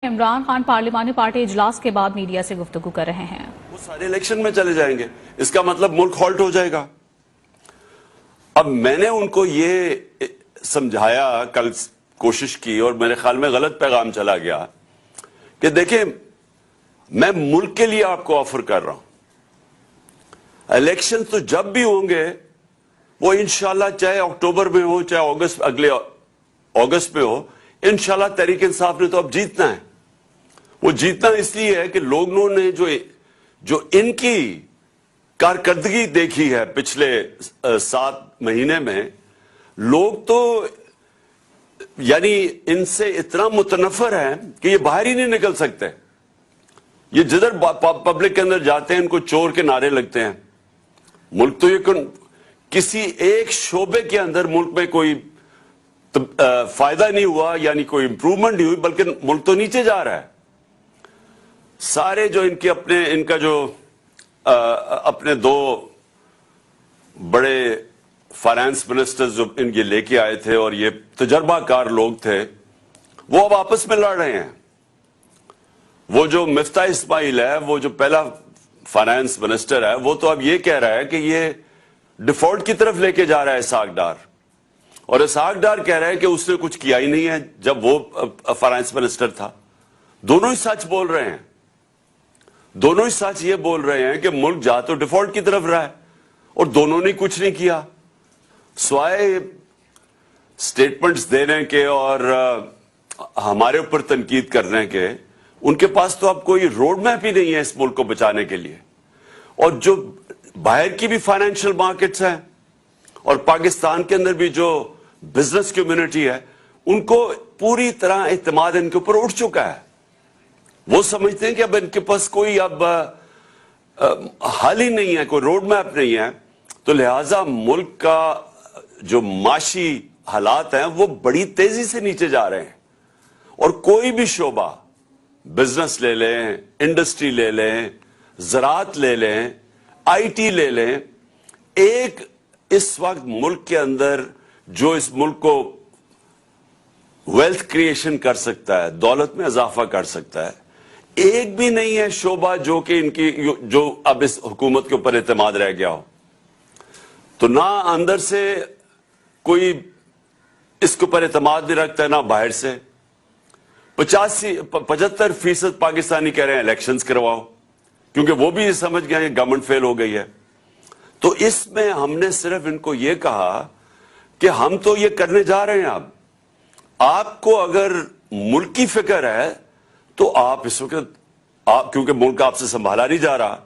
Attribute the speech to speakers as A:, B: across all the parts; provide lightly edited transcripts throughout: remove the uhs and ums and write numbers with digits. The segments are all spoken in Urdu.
A: عمران خان پارلیمانی پارٹی اجلاس کے بعد میڈیا سے گفتگو کر رہے ہیں۔
B: وہ سارے الیکشن میں چلے جائیں گے، اس کا مطلب ملک ہالٹ ہو جائے گا۔ اب میں نے ان کو یہ سمجھایا، کل کوشش کی اور میرے خیال میں غلط پیغام چلا گیا کہ دیکھیں میں ملک کے لیے آپ کو آفر کر رہا ہوں، الیکشن تو جب بھی ہوں گے وہ انشاءاللہ چاہے اکتوبر میں ہو چاہے اگلے اگست میں ہو، انشاءاللہ تحریک انصاف نے تو اب جیتنا ہے۔ وہ جیتنا اس لیے ہے کہ لوگوں نے جو ان کی کارکردگی دیکھی ہے پچھلے 7 مہینے میں، لوگ تو یعنی ان سے اتنا متنفر ہیں کہ یہ باہر ہی نہیں نکل سکتے۔ یہ جدھر پبلک کے اندر جاتے ہیں ان کو چور کے نعرے لگتے ہیں۔ ملک تو یہ کسی ایک شعبے کے اندر ملک میں کوئی فائدہ نہیں ہوا، یعنی کوئی امپروومنٹ نہیں ہوئی، بلکہ ملک تو نیچے جا رہا ہے۔ سارے جو ان کا جو اپنے 2 بڑے فائنانس منسٹرز جو ان کے لے کے آئے تھے اور یہ تجربہ کار لوگ تھے، وہ اب آپس میں لڑ رہے ہیں۔ وہ جو مفتاح اسماعیل ہے، وہ جو پہلا فائنانس منسٹر ہے، وہ تو اب یہ کہہ رہا ہے کہ یہ ڈیفالٹ کی طرف لے کے جا رہا ہے اسحاق ڈار، اور اسحاق ڈار کہہ رہا ہے کہ اس نے کچھ کیا ہی نہیں ہے جب وہ فائنانس منسٹر تھا۔ دونوں ہی سچ بول رہے ہیں، دونوں ہی سچ یہ بول رہے ہیں کہ ملک جا تو ڈیفالٹ کی طرف رہا ہے اور دونوں نے کچھ نہیں کیا سوائے سٹیٹمنٹس دینے کے اور ہمارے اوپر تنقید کرنے کے۔ ان کے پاس تو اب کوئی روڈ میپ ہی نہیں ہے اس ملک کو بچانے کے لیے۔ اور جو باہر کی بھی فائنینشیل مارکیٹس ہیں اور پاکستان کے اندر بھی جو بزنس کمیونٹی ہے، ان کو پوری طرح اعتماد ان کے اوپر اٹھ چکا ہے۔ وہ سمجھتے ہیں کہ اب ان کے پاس کوئی اب حل ہی نہیں ہے، کوئی روڈ میپ نہیں ہے، تو لہٰذا ملک کا جو معاشی حالات ہیں وہ بڑی تیزی سے نیچے جا رہے ہیں۔ اور کوئی بھی شعبہ، بزنس لے لیں، انڈسٹری لے لیں، زراعت لے لیں، آئی ٹی لے لیں، ایک اس وقت ملک کے اندر جو اس ملک کو ویلتھ کریشن کر سکتا ہے، دولت میں اضافہ کر سکتا ہے، ایک بھی نہیں ہے شعبہ جو کہ ان کی جو اب اس حکومت کے اوپر اعتماد رہ گیا ہو۔ تو نہ اندر سے کوئی اس کے اوپر اعتماد نہیں رکھتا ہے، نہ باہر سے۔ 75% پاکستانی کہہ رہے ہیں الیکشنز کرواؤ، کیونکہ وہ بھی سمجھ گئے کہ گورنمنٹ فیل ہو گئی ہے۔ تو اس میں ہم نے صرف ان کو یہ کہا کہ ہم تو یہ کرنے جا رہے ہیں، اب آپ کو اگر ملک کی فکر ہے تو آپ اس وقت کیونکہ ملک آپ سے سنبھالا نہیں جا رہا،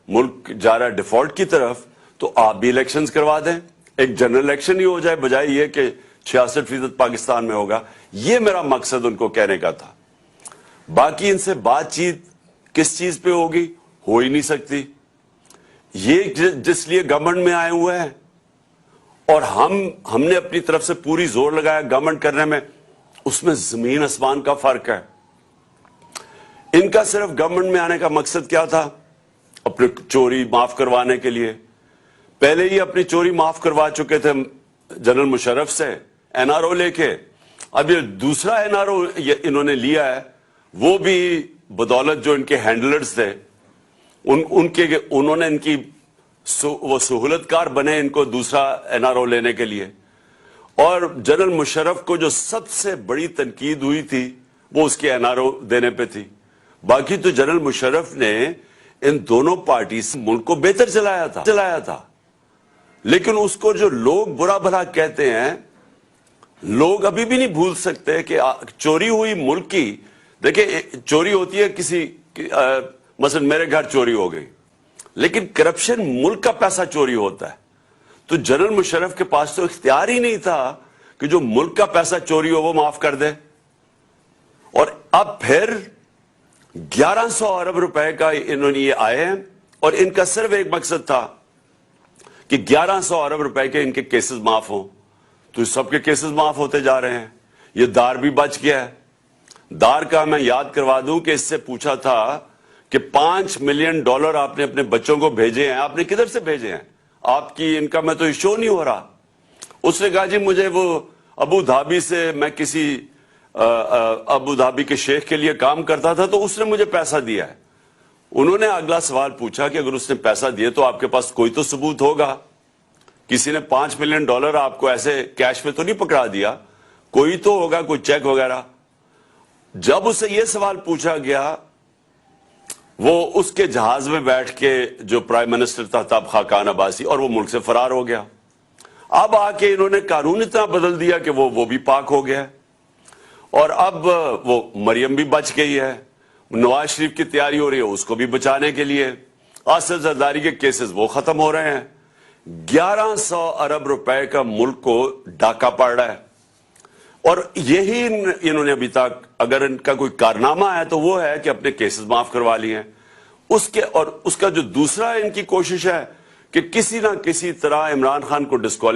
B: ملک جا رہا ہے ڈیفالٹ کی طرف، تو آپ بھی الیکشنز کروا دیں، ایک جنرل الیکشن ہی ہو جائے، بجائے یہ کہ 66% پاکستان میں ہوگا۔ یہ میرا مقصد ان کو کہنے کا تھا۔ باقی ان سے بات چیت کس چیز پہ ہوگی؟ ہو ہی نہیں سکتی۔ یہ جس لیے گورنمنٹ میں آئے ہوئے ہیں اور ہم نے اپنی طرف سے پوری زور لگایا گورنمنٹ کرنے میں، اس میں زمین آسمان کا فرق ہے۔ ان کا صرف گورنمنٹ میں آنے کا مقصد کیا تھا؟ اپنی چوری معاف کروانے کے لیے۔ پہلے ہی اپنی چوری معاف کروا چکے تھے جنرل مشرف سے این آر او لے کے، اب یہ دوسرا این آر او انہوں نے لیا ہے، وہ بھی بدولت جو ان کے ہینڈلرز تھے انہوں نے ان کی وہ سہولت کار بنے ان کو دوسرا این آر او لینے کے لیے۔ اور جنرل مشرف کو جو سب سے بڑی تنقید ہوئی تھی وہ اس کے این آر او دینے پہ تھی۔ باقی تو جنرل مشرف نے ان دونوں پارٹی سے ملک کو بہتر چلایا تھا، لیکن اس کو جو لوگ برا بھلا کہتے ہیں، لوگ ابھی بھی نہیں بھول سکتے کہ چوری ہوئی ملک کی۔ دیکھیں چوری ہوتی ہے کسی مثلا میرے گھر چوری ہو گئی، لیکن کرپشن ملک کا پیسہ چوری ہوتا ہے۔ تو جنرل مشرف کے پاس تو اختیار ہی نہیں تھا کہ جو ملک کا پیسہ چوری ہو وہ معاف کر دے۔ اور اب پھر 1100 ارب روپے کا انہوں نے یہ آئے ہیں، اور ان کا صرف ایک مقصد تھا کہ 1100 ارب روپے کے ان کے کیسز معاف ہوں۔ تو سب کے کیسز معاف ہوتے جا رہے ہیں۔ یہ دار بھی بچ گیا ہے۔ دار کا میں یاد کروا دوں کہ اس سے پوچھا تھا کہ $5 ملین آپ نے اپنے بچوں کو بھیجے ہیں، آپ نے کدھر سے بھیجے ہیں؟ آپ کی انکم میں تو یہ شو نہیں ہو رہا۔ اس نے کہا جی مجھے وہ ابو دھابی سے میں کسی ابو دھابی کے شیخ کے لیے کام کرتا تھا تو اس نے مجھے پیسہ دیا ہے. انہوں نے اگلا سوال پوچھا کہ اگر اس نے پیسہ دیے تو آپ کے پاس کوئی تو ثبوت ہوگا. کسی نے $5 ملین آپ کو ایسے کیش میں تو نہیں پکڑا دیا, کوئی تو ہوگا, کوئی چیک وغیرہ. جب اسے یہ سوال پوچھا گیا, وہ اس کے جہاز میں بیٹھ کے جو پرائم منسٹر تھا تب خاقان عباسی, اور وہ ملک سے فرار ہو گیا. اب آ کے انہوں نے قانون اتنا بدل دیا کہ وہ بھی پاک ہو گیا, اور اب وہ مریم بھی بچ گئی ہے. نواز شریف کی تیاری ہو رہی ہے اس کو بھی بچانے کے لیے. آصف زرداری کے کیسز وہ ختم ہو رہے ہیں. 1100 ارب روپے کا ملک کو ڈاکہ پڑ رہا ہے, اور یہی انہوں نے ابھی تک, اگر ان کا کوئی کارنامہ ہے تو وہ ہے کہ اپنے کیسز معاف کروا لیے ہیں. اور اس کا جو دوسرا ان کی کوشش ہے کہ کسی نہ کسی طرح عمران خان کو ڈسکوالیفائی